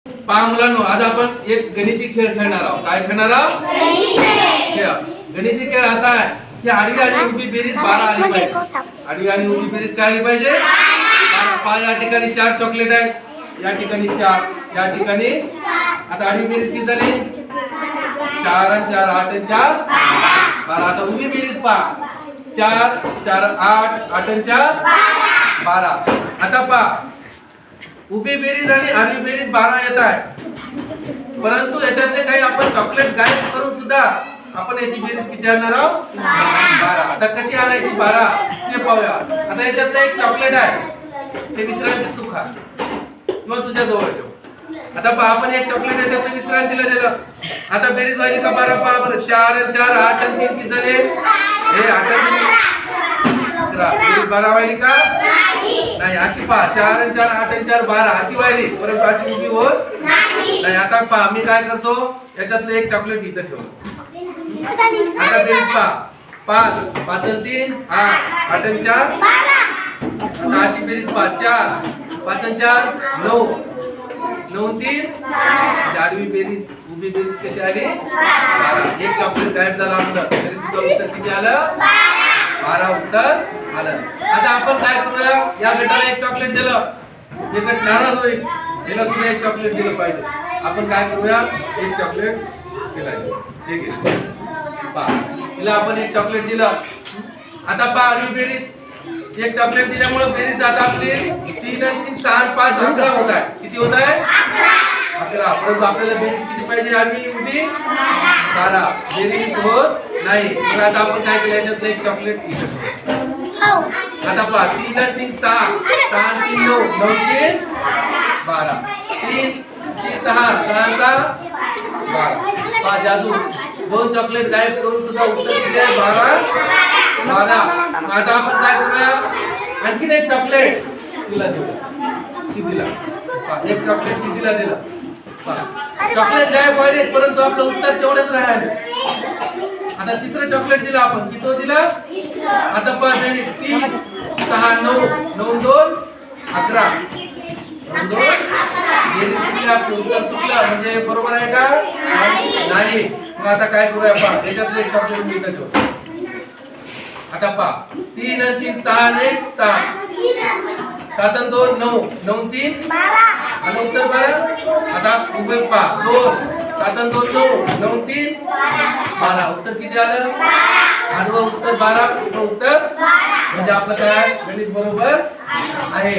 पहा मुलांनो, आज आपण एक गणिती खेळ खेळणार आहोत. काय खेळणार आहोत? खेळ. गणिती खेळ असा आहे की आडवी आणि उभी बेरीज 12 आली पाहिजे. आडवी आणि उभी बेरीज काय आली पाहिजे? 12. पहा, या ठिकाणी 4 चॉकलेट आहेत, या ठिकाणी 4, या ठिकाणी. आता आडवी बेरीज किती झाली? 4 आणि 4 8 आणि 4 12. आता उभी बेरीज पहा, 4 4 8 8 आणि 4 12. आता पहा, उभी बेरीज आणि आडवी बेरीज 12 येत आहे, परंतु याच्यातले काही आपण चॉकलेट गायब करून सुद्धा आपण याची बेरीज किती आणणार आहोत? 12. आता कशी आणायची 12 ते पाहूया. आता याच्यातलं एक चॉकलेट आहे, ते विश्रांतीत तू खा किंवा तुझ्या जवळ ठेव. आता पहा, आपण एक चॉकलेट याच्यातलं विश्रांतीला दिलं. आता बेरीज व्हायची का 12? पहा बरं, 4 आणि 4 8 आणि 3 किती झाले? हे 8 आणि 11. बेरीज 12 व्हायली का? नाही. अशी पहा, 4 आणि 4 8 आणि 4 12 अशी व्हायली, परंतु अशी उभी होत नाही. आता पहा, मी काय करतो, याच्यातलं एक चॉकलेट इथं ठेवलं. आता बेरीज पहा, 5 5 आणि 3 8 8 आणि 4 आता अशी बेरीज पहा, 4 5 आणि 4 9 9 आणि 3 आडवी बेरीज उभी बेरीज कशी आली? 12. एक चॉकलेट गायब झाला आपलं, तरी सुद्धा उत्तर किती आलं? 12 उत्तर आलं. आता आपण काय करूया, या गटाला एक चॉकलेट दिलं, हे गट नाराज होईल, याला सुद्धा एक चॉकलेट दिलं पाहिजे. आपण काय करूया, एक चॉकलेट दिला, हे घे. पहा, तिला आपण एक चॉकलेट दिलं. आता पहा, आडवी बेरीज एक चॉकलेट दिल्यामुळे बेरीज आता आपली 3 आणि 3 6 आणि 5 11 होत आहे. किती होत आहे? 11. परंतु आपल्याला बेरीज किती पाहिजे? आडवी उभी 12. बेरीज होत नाही. मग आता आपण काय केलं, याच्यातलं एक चॉकलेट इथं. आता पहा, 3 आणि 3 6 6 आणि 3 9 9 3 12 3 3 6 6 6 12. पहा, जादू, 2 चॉकलेट गायब करून सुद्धा उत्तर किती आहे? 12 12. आता आपण काय करूया, आणखीन एक चॉकलेट तिला देऊ. सिद्धीला एक चॉकलेट सिद्धीला दिलं. चॉकलेट गायब व्हायले, परंतु आपलं उत्तर तेवढंच राहिले. आता तिसरं चॉकलेट दिलं आपण, किती दिलं? आता पहा, 3 6 9 9 2 11 9 2 बेरीज चुकली, आपलं उत्तर चुकलं. म्हणजे बरोबर आहे का? नाही. मग आता काय करूया, पहा, याच्यातलं एक चॉकलेट मी देतो. आता पहा, 3 आणि 3 6 आणि 1 7 7 आणि 2 9 9 आणि 3 आणि उत्तर 12. आता उभे पहा, 2 7 आणि 2 9 9 आणि 3 12. उत्तर किती आलं? आडवं उत्तर 12, उभं उत्तर. म्हणजे आपलं काय गणित बरोबर आहे.